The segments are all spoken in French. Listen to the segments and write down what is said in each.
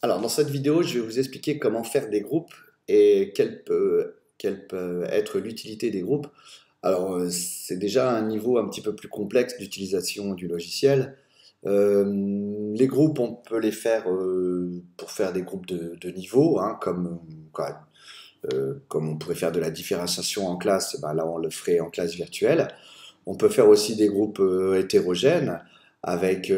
Alors, dans cette vidéo, je vais vous expliquer comment faire des groupes et quelle peut être l'utilité des groupes. Alors, c'est déjà un niveau un petit peu plus complexe d'utilisation du logiciel. Les groupes, on peut les faire pour faire des groupes de niveau, hein, comme on pourrait faire de la différenciation en classe, ben là on le ferait en classe virtuelle. On peut faire aussi des groupes hétérogènes avec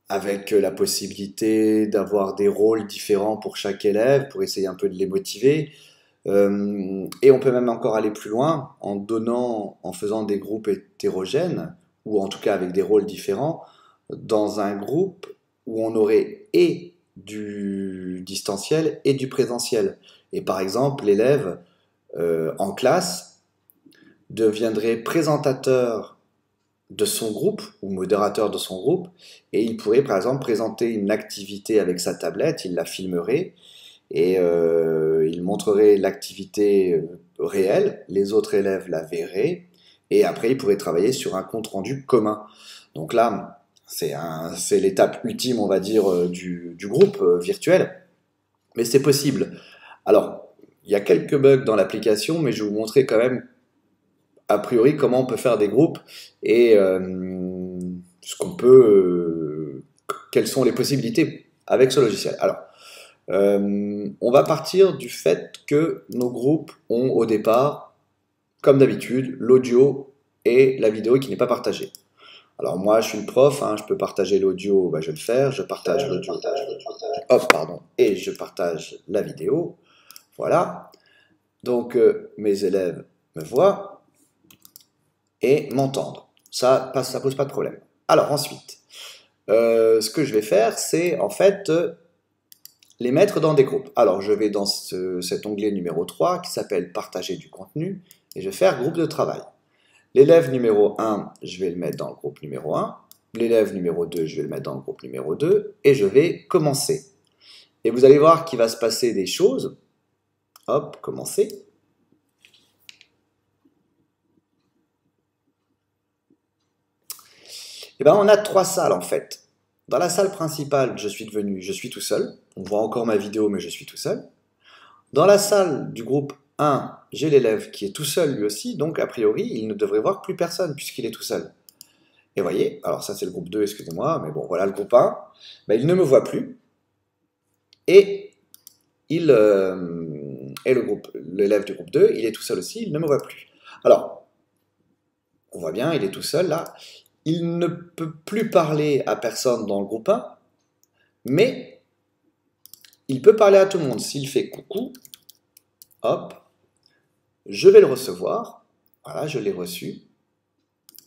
avec la possibilité d'avoir des rôles différents pour chaque élève, pour essayer un peu de les motiver. Et on peut même encore aller plus loin en faisant des groupes hétérogènes, ou en tout cas avec des rôles différents, dans un groupe où on aurait et du distanciel et du présentiel. Et par exemple, l'élève en classe deviendrait présentateur de son groupe ou modérateur de son groupe, et il pourrait par exemple présenter une activité avec sa tablette, il la filmerait et il montrerait l'activité réelle, les autres élèves la verraient et après il pourrait travailler sur un compte rendu commun. Donc là, c'est l'étape ultime, on va dire, du groupe virtuel, mais c'est possible. Alors, il y a quelques bugs dans l'application, mais je vais vous montrer quand même a priori comment on peut faire des groupes et ce qu'on quelles sont les possibilités avec ce logiciel. Alors, on va partir du fait que nos groupes ont au départ, comme d'habitude, l'audio et la vidéo qui n'est pas partagée. Alors moi, je suis le prof, hein, je peux partager l'audio, bah, je vais le faire, je partage l'audio, hop, pardon, et je partage la vidéo, voilà. Donc mes élèves me voient et m'entendent. Ça pose pas de problème. Alors ensuite, ce que je vais faire, c'est en fait les mettre dans des groupes. Alors je vais dans cet onglet numéro 3 qui s'appelle Partager du contenu et je vais faire groupe de travail. L'élève numéro 1, je vais le mettre dans le groupe numéro 1. L'élève numéro 2, je vais le mettre dans le groupe numéro 2 et je vais commencer. Et vous allez voir qu'il va se passer des choses. Hop, commencer. Et bien on a 3 salles en fait. Dans la salle principale, je suis tout seul. On voit encore ma vidéo, mais je suis tout seul. Dans la salle du groupe 1, j'ai l'élève qui est tout seul lui aussi, donc a priori, il ne devrait voir plus personne puisqu'il est tout seul. Et voyez, alors ça c'est le groupe 2, excusez-moi, mais bon, voilà le groupe 1, ben, il ne me voit plus. Et l'élève du groupe 2, il est tout seul aussi, il ne me voit plus. Alors, on voit bien, il est tout seul là. Il ne peut plus parler à personne dans le groupe 1, mais il peut parler à tout le monde. S'il fait coucou, hop, je vais le recevoir. Voilà, je l'ai reçu.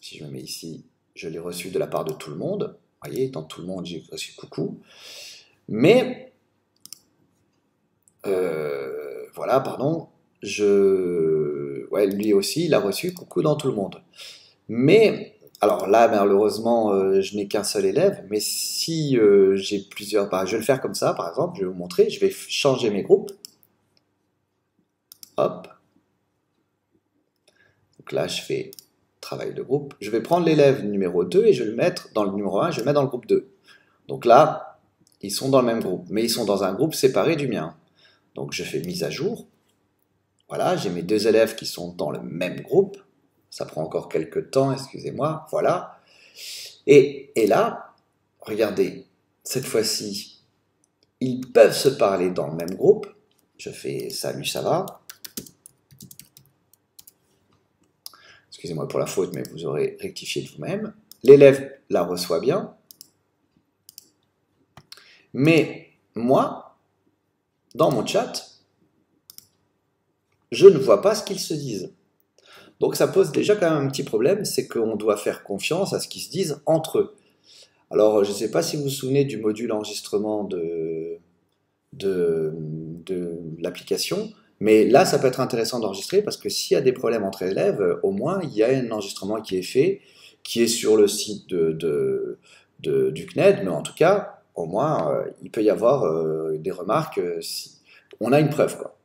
Si je me mets ici, je l'ai reçu de la part de tout le monde. Vous voyez, dans tout le monde, j'ai reçu coucou. Mais, voilà, pardon, ouais, lui aussi, il a reçu coucou dans tout le monde. Mais, alors là, malheureusement, je n'ai qu'un seul élève, mais si j'ai plusieurs, bah, je vais le faire comme ça, par exemple, je vais vous montrer, je vais changer mes groupes. Hop. Donc là, je fais travail de groupe. Je vais prendre l'élève numéro 2 et je vais le mettre dans le numéro 1, je vais le mettre dans le groupe 2. Donc là, ils sont dans le même groupe, mais ils sont dans un groupe séparé du mien. Donc je fais mise à jour. Voilà, j'ai mes 2 élèves qui sont dans le même groupe. Ça prend encore quelques temps, excusez-moi. Voilà. Et là, regardez, cette fois-ci, ils peuvent se parler dans le même groupe. Je fais salut, ça va. Excusez-moi pour la faute, mais vous aurez rectifié de vous-même. L'élève la reçoit bien. Mais moi, dans mon chat, je ne vois pas ce qu'ils se disent. Donc ça pose déjà quand même un petit problème, c'est qu'on doit faire confiance à ce qu'ils se disent entre eux. Alors je ne sais pas si vous vous souvenez du module enregistrement de l'application, mais là ça peut être intéressant d'enregistrer parce que s'il y a des problèmes entre élèves, au moins il y a un enregistrement qui est fait, qui est sur le site du CNED, mais en tout cas, au moins il peut y avoir des remarques, si on a une preuve, quoi.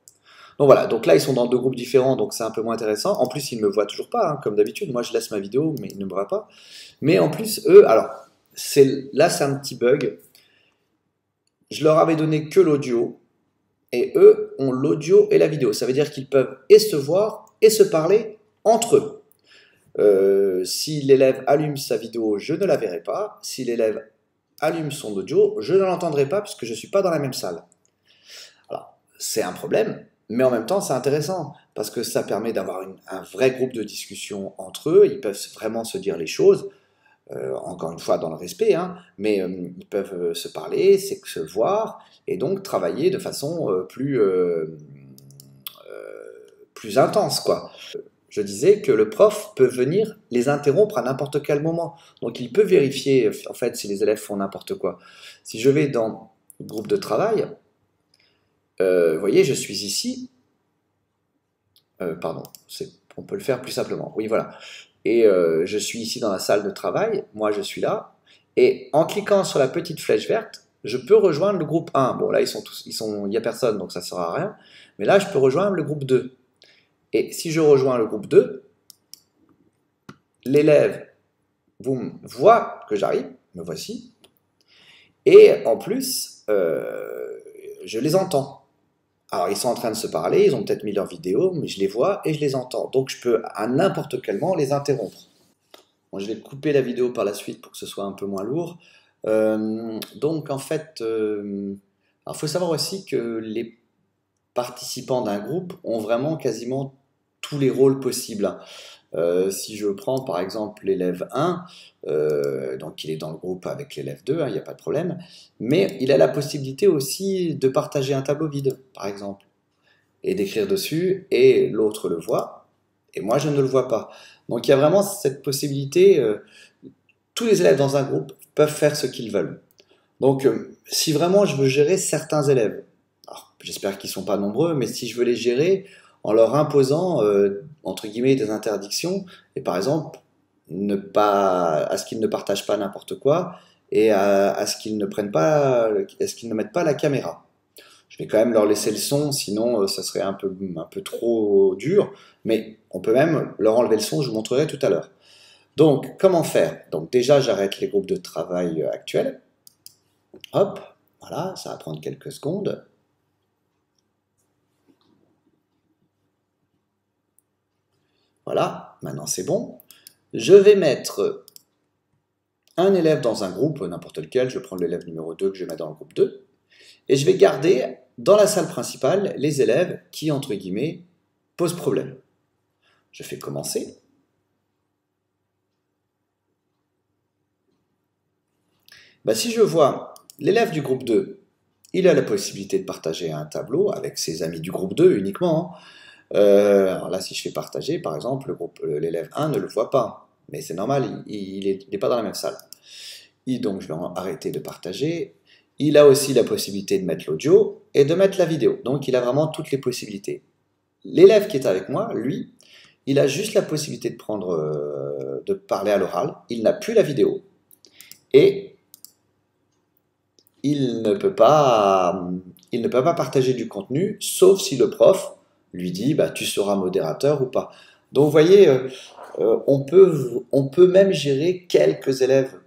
Donc voilà, donc là ils sont dans 2 groupes différents, donc c'est un peu moins intéressant. En plus ils ne me voient toujours pas, hein, comme d'habitude. Moi je laisse ma vidéo, mais ils ne me voient pas. Mais en plus eux, alors là c'est un petit bug. je leur avais donné que l'audio, et eux ont l'audio et la vidéo. Ça veut dire qu'ils peuvent et se voir et se parler entre eux. Si l'élève allume sa vidéo, je ne la verrai pas. Si l'élève allume son audio, je ne l'entendrai pas puisque je ne suis pas dans la même salle. Alors, c'est un problème, mais en même temps, c'est intéressant parce que ça permet d'avoir un vrai groupe de discussion entre eux. Ils peuvent vraiment se dire les choses, encore une fois dans le respect, hein, mais ils peuvent se parler, se voir et donc travailler de façon plus intense, quoi. Je disais que le prof peut venir les interrompre à n'importe quel moment. Donc il peut vérifier en fait si les élèves font n'importe quoi. Si je vais dans le groupe de travail, vous voyez, je suis ici. Pardon, on peut le faire plus simplement. Oui, voilà. Et je suis ici dans la salle de travail. Moi, je suis là. Et en cliquant sur la petite flèche verte, je peux rejoindre le groupe 1. Bon, là, il n'y a personne, donc ça ne sert à rien. Mais là, je peux rejoindre le groupe 2. Et si je rejoins le groupe 2, l'élève voit que j'arrive, me voici, et en plus, je les entends. Alors, ils sont en train de se parler, ils ont peut-être mis leur vidéo, mais je les vois et je les entends. Donc, je peux à n'importe quel moment les interrompre. Bon, je vais couper la vidéo par la suite pour que ce soit un peu moins lourd. Donc, en fait, il faut savoir aussi que les participants d'un groupe ont vraiment quasiment tous les rôles possibles. Si je prends par exemple l'élève 1, donc il est dans le groupe avec l'élève 2, il n'y a pas de problème, mais il a la possibilité aussi de partager un tableau vide, par exemple, et d'écrire dessus, et l'autre le voit, et moi je ne le vois pas. Donc il y a vraiment cette possibilité, tous les élèves dans un groupe peuvent faire ce qu'ils veulent. Donc si vraiment je veux gérer certains élèves, j'espère qu'ils ne sont pas nombreux, mais si je veux les gérer en leur imposant, entre guillemets, des interdictions, et par exemple, à ce qu'ils ne partagent pas n'importe quoi, et à ce qu'ils ne mettent pas la caméra. Je vais quand même leur laisser le son, sinon ça serait un peu trop dur, mais on peut même leur enlever le son, je vous montrerai tout à l'heure. Donc, comment faire? Donc déjà, j'arrête les groupes de travail actuels. Hop, voilà, ça va prendre quelques secondes. Voilà, maintenant c'est bon. Je vais mettre un élève dans un groupe, n'importe lequel, je prends l'élève numéro 2 que je mets dans le groupe 2, et je vais garder dans la salle principale les élèves qui, entre guillemets, posent problème. Je fais commencer. Si je vois l'élève du groupe 2, il a la possibilité de partager un tableau avec ses amis du groupe 2 uniquement. Alors là, si je fais partager, par exemple, l'élève 1 ne le voit pas. Mais c'est normal, il n'est pas dans la même salle. Donc, je vais arrêter de partager. Il a aussi la possibilité de mettre l'audio et de mettre la vidéo. Donc, il a vraiment toutes les possibilités. L'élève qui est avec moi, lui, il a juste la possibilité de parler à l'oral. Il n'a plus la vidéo. Et il ne peut pas partager du contenu, sauf si le prof lui dit tu seras modérateur ou pas. Donc vous voyez, on peut même gérer quelques élèves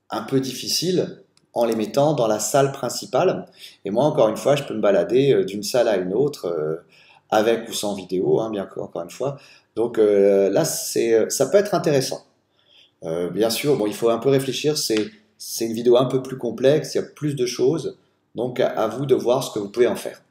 un peu difficiles en les mettant dans la salle principale. Et moi, encore une fois, je peux me balader d'une salle à une autre, avec ou sans vidéo, bien encore une fois. Donc là, ça peut être intéressant. Bien sûr, bon, il faut un peu réfléchir, c'est une vidéo un peu plus complexe, il y a plus de choses, donc à vous de voir ce que vous pouvez en faire.